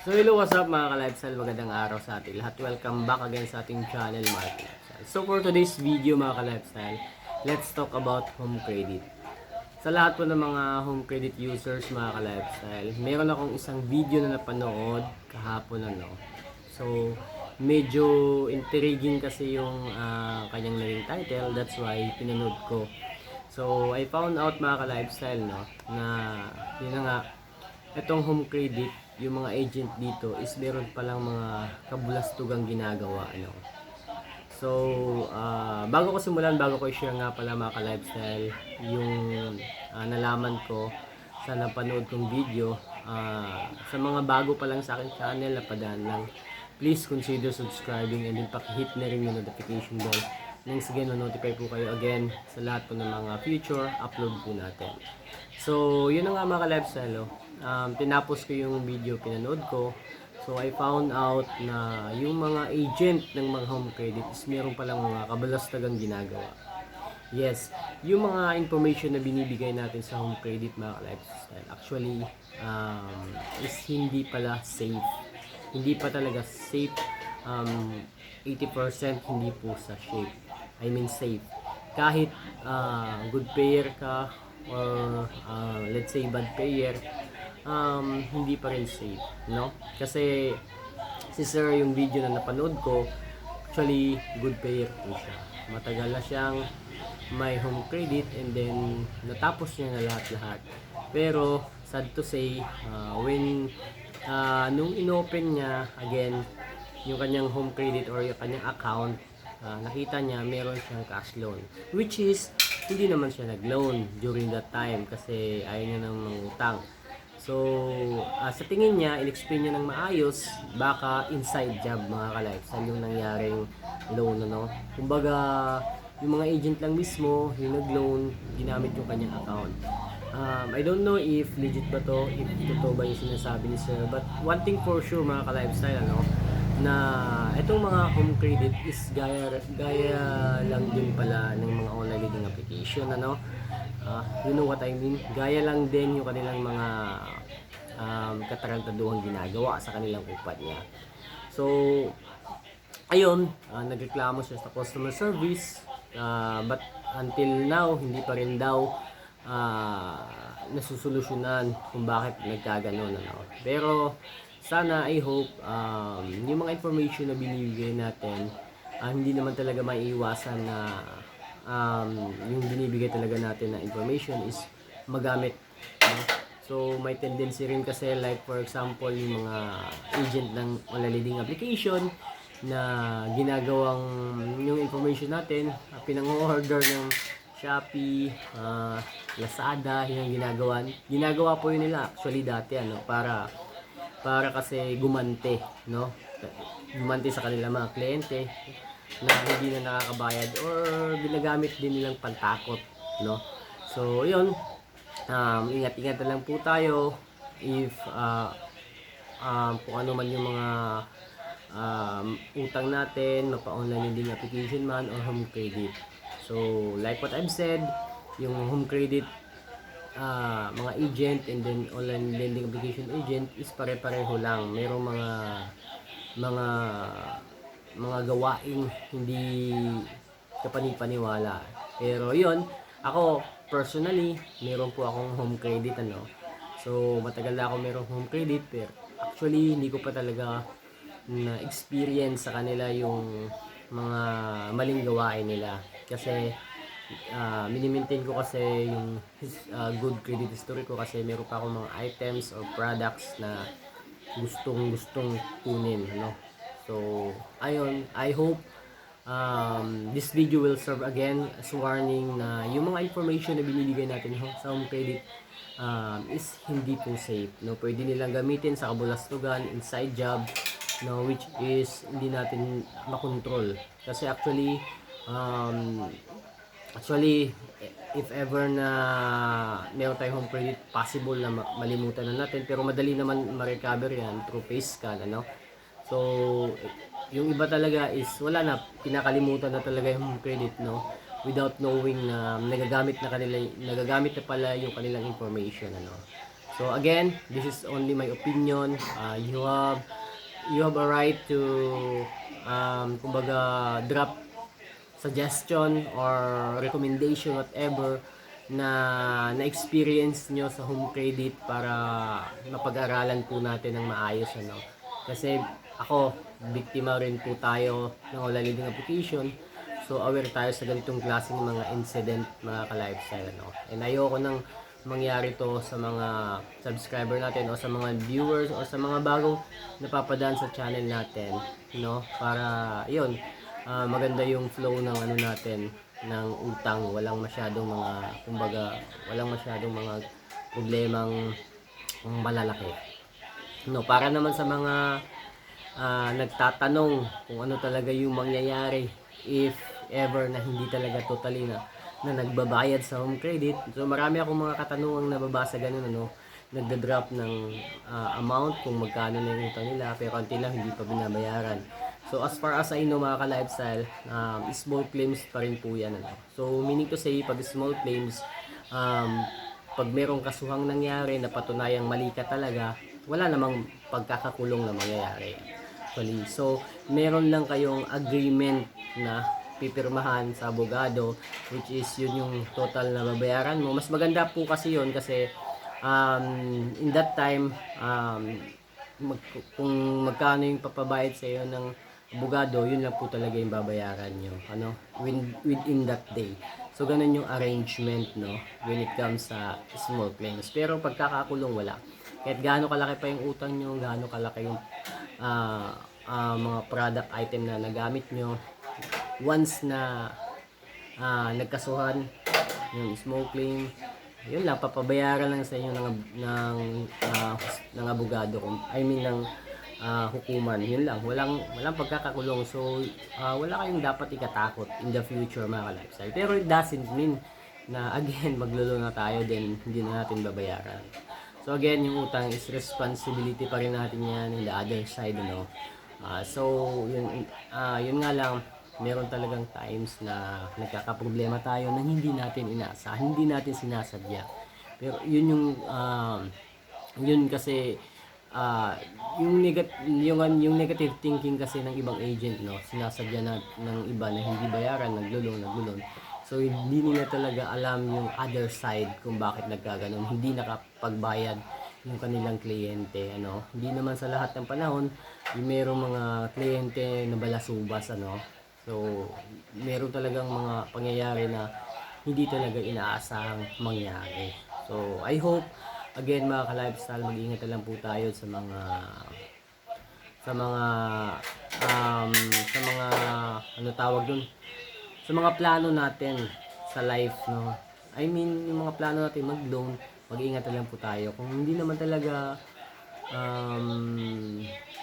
So hello, what's up mga ka-lifestyle, magandang araw sa ating lahat. Welcome back again sa ating channel, Mark Lifestyle. So for today's video mga ka-lifestyle, let's talk about home credit. Sa lahat po ng mga home credit users mga ka-lifestyle, meron akong isang video na napanood kahapon So medyo intriguing kasi yung kanyang naging title, that's why pinanood ko. So I found out mga ka-lifestyle na yun na nga, itong home credit, yung mga agent dito is meron palang mga kabulastugang ginagawa So, bago ko simulan, bago ko i-share nga pala mga ka-lifestyle yung nalaman ko sa napanood kong video. Sa mga bago pa lang sa akin channel, napadaan lang, please consider subscribing and then pakihit na rin yung notification bell nang sige notify po kayo again sa lahat po ng mga future upload po natin. So, yun na nga mga ka-lifestyle. Tinapos ko yung video, pinanood ko. So, I found out na yung mga agent ng mga home credit is meron palang mga kabalastagang ginagawa. Yes, yung mga information na binibigay natin sa home credit mga ka-lifestyle, actually, is hindi pala safe. Hindi pa talaga safe. 80% hindi po sa safe. Kahit good payer ka or let's say bad payer, hindi pa rin safe, no? Kasi si sir, yung video na napanood ko, actually good payer po siya. Matagal na siyang may home credit and then natapos niya na lahat-lahat. Pero sad to say, when nung inopen niya again yung kanyang home credit or yung kanyang account, nakita niya meron siyang cash loan, which is hindi naman siya nag-loan during that time kasi ayaw niya nang mangutang. So, sa tingin niya, in-explain niya ng maayos, baka inside job mga ka-lifestyle yung nangyaring loan, Kumbaga, yung mga agent lang mismo, yung nag-loan, ginamit yung kanyang account. I don't know if legit ba to, if totoo ba yung sinasabi ni sir, but one thing for sure mga ka-lifestyle, na itong mga home credit is gaya lang din pala ng mga online leading application, you know what I mean, gaya lang din yung kanilang mga katarantaduhang ginagawa sa kanilang kumpanya. So ayun, nagreklamo siya sa customer service, but until now hindi pa rin daw nasusolusyonan kung bakit nagkaganon, Pero sana, I hope, yung mga information na binibigay natin, hindi naman talaga maiiwasan na yung binibigay talaga natin na information is magamit. So, may tendency rin kasi, like for example, yung mga agent ng online leading application na ginagawang yung information natin, pinang-order ng Shopee, Lazada, yung ginagawa po yun nila actually dati, para kasi gumante, gumante sa kanila mga kliyente na hindi na nakakabayad or ginagamit din nilang pantakot, So yun, ingat-ingat na lang po tayo if kung ano man yung mga utang natin, mapa-online lending application man or home credit. So like what I've said, yung home credit, mga agent and then online lending application agent is pare-pareho lang. Merong mga gawaing hindi kapani-paniwala. Pero yon, ako personally, meron po akong home credit, So matagal na ako merong home credit, pero actually hindi ko pa talaga na experience sa kanila yung mga maling gawain nila. Kasi minimaintain ko kasi yung good credit history ko kasi meron pa akong mga items or products na gustong kunin, So ayun, I hope this video will serve again as warning na yung mga information na binibigay natin sa home credit is hindi po safe, Pwede nilang gamitin sa kabulastugan, inside job, which is hindi natin makontrol kasi Actually, if ever na meron tayong home credit, possible na malimutan na natin, pero madali naman ma-recover yan through face scan, So, yung iba talaga is wala na, pinakalimutan na talaga yung home credit, without knowing na nagagamit na pala yung kanilang information, So again, this is only my opinion. You have a right to kumbaga drop suggestion or recommendation, whatever na experience nyo sa home credit para mapag-aralan po natin ng maayos, ano. Kasi ako, biktima rin po tayo ng wala living application. So aware tayo sa ganitong klaseng mga incident, mga ka-lifestyle, ano. And ayoko nang mangyari to sa mga subscriber natin o sa mga viewers o sa mga bagong napapadaan sa channel natin, no, para yun, maganda yung flow ng ano natin, ng utang, walang masyadong mga kumbaga walang masyadong mga problemang malalaki, no. Para naman sa mga nagtatanong kung ano talaga yung mangyayari if ever na hindi talaga totally na nagbabayad sa home credit. So marami akong mga katanungang nababasa ganun, ano, nagda-drop ng amount kung magkano na yung utang nila pero until lang hindi pa binabayaran. So as far as I know, mga ka-lifestyle, small claims pa rin po yan, ano. So meaning to say, pag small claims, pag merong kasuhang nangyari na patunayang mali ka talaga, wala namang pagkakakulong na mangyayari actually. So meron lang kayong agreement na pipirmahan sa abogado, which is yun yung total na babayaran mo. Mas maganda po kasi yun kasi in that time, kung magkano yung papabayad sa iyo ng abogado, yun lang po talaga yung babayaran nyo, ano, within that day. So ganun yung arrangement, no, when it comes sa small claims. Pero pagkakakulong, wala. Kahit gaano kalaki pa yung utang nyo, gaano kalaki yung mga product item na nagamit nyo, once na nagkasuhan yung small claim, yun lang, papabayaran lang sa inyo ng abogado, I mean ng hukuman. Yun lang, walang pagkakakulong. So wala kayong dapat ikatakot in the future, mga ka-lifestyle. Pero it doesn't mean na again maglulo na tayo then hindi na natin babayaran. So again, yung utang is responsibility pa rin natin yan in the other side, ano. So yun nga lang, meron talagang times na nagkakaproblema tayo na hindi natin inaasahan, hindi natin sinasadya. Pero yun kasi yung negative thinking kasi ng ibang agent, no, sinasadya na ng iba na hindi bayaran, naglulong. So hindi nila talaga alam yung other side kung bakit nagkaganon, hindi nakapagbayad yung kanilang kliyente, ano. Hindi naman sa lahat ng panahon, yung merong mga kliyente na balasubas, ano. So meron talagang mga pangyayari na hindi talaga inaasahang mangyari. So I hope, again, mga ka-lifestyle, mag-ingat na lang po tayo sa mga ano tawag dun, sa mga plano natin sa life, no. I mean, yung mga plano natin mag-loan, mag-ingat na lang po tayo. Kung hindi naman talaga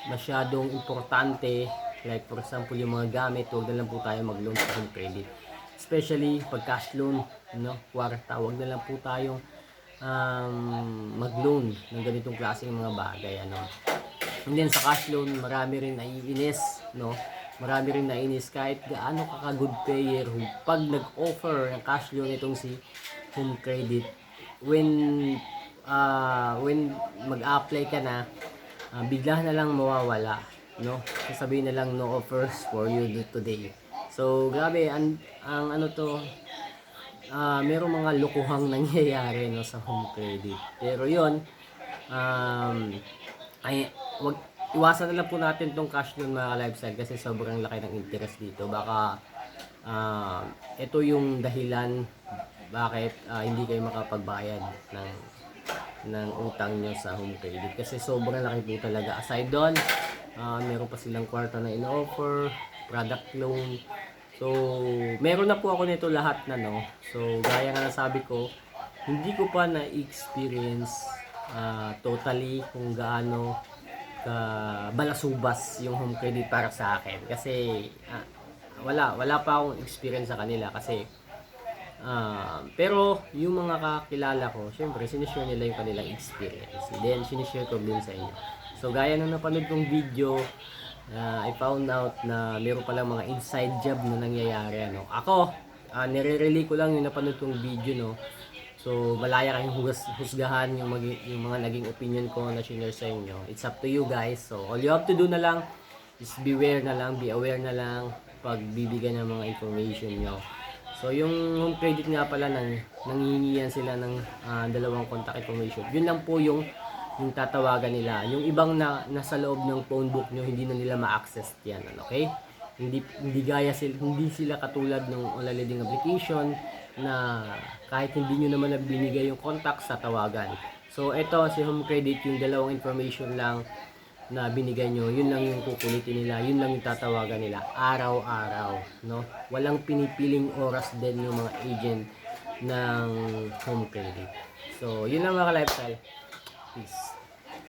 masyadong importante, like for example yung mga gamit, huwag na lang po tayo mag-loan sa home credit. Especially pag cash loan, no, kwarta, huwag na lang po tayong mag-loan ng ganitong klaseng mga bagay, ano. And then sa cash loan, marami rin naiinis, no. Marami rin naiinis kahit gaano ka good payer, pag nag-offer ng cash loan itong si home credit, when mag-apply ka na, bigla na lang mawawala, no. Sasabihin na lang no offers for you today. So grabe, ang ano to, merong mga lukuhang nangyayari, no, sa home credit. Pero yun, iwasan na lang po natin tong cash loan, mga lifestyle, kasi sobrang laki ng interest dito. Baka ito yung dahilan bakit hindi kayo makapagbayad ng utang nyo sa home credit, kasi sobrang laki po talaga. Aside doon, meron pa silang kwarta na in-offer, product loan. So meron na po ako nito lahat na, no. So gaya nga nasabi ko, hindi ko pa na-experience totally kung gaano ka balasubas yung home credit para sa akin, kasi wala pa akong experience sa kanila. Kasi pero yung mga kakilala ko, syempre sinishare nila yung kanilang experience, then sinishare ko din sa inyo. So gaya nung napanood kong video, I found out na meron palang mga inside job na nangyayari, ano. Ako, nire-relay ko lang yung napanood kong video, no. So, malaya kayong husgahan yung mga naging opinion ko na share sa inyo. It's up to you guys. So, all you have to do na lang is beware na lang, be aware na lang pag bibigyan ng mga information nyo. So, yung home credit nga pala, nanghihingihan sila ng dalawang contact information. Yun lang po yung tatawagan nila. Yung ibang nasa loob ng phone book nyo, hindi na nila ma-access yan. Okay? Hindi sila katulad ng online lending application na kahit hindi nyo naman binigay yung contact sa tawagan. So, ito si home credit, yung dalawang information lang na binigay nyo, yun lang yung kukulitin nila, yun lang yung tatawagan nila araw-araw, no? Walang pinipiling oras din yung mga agent ng home credit. So, yun lang mga lifestyle. Peace.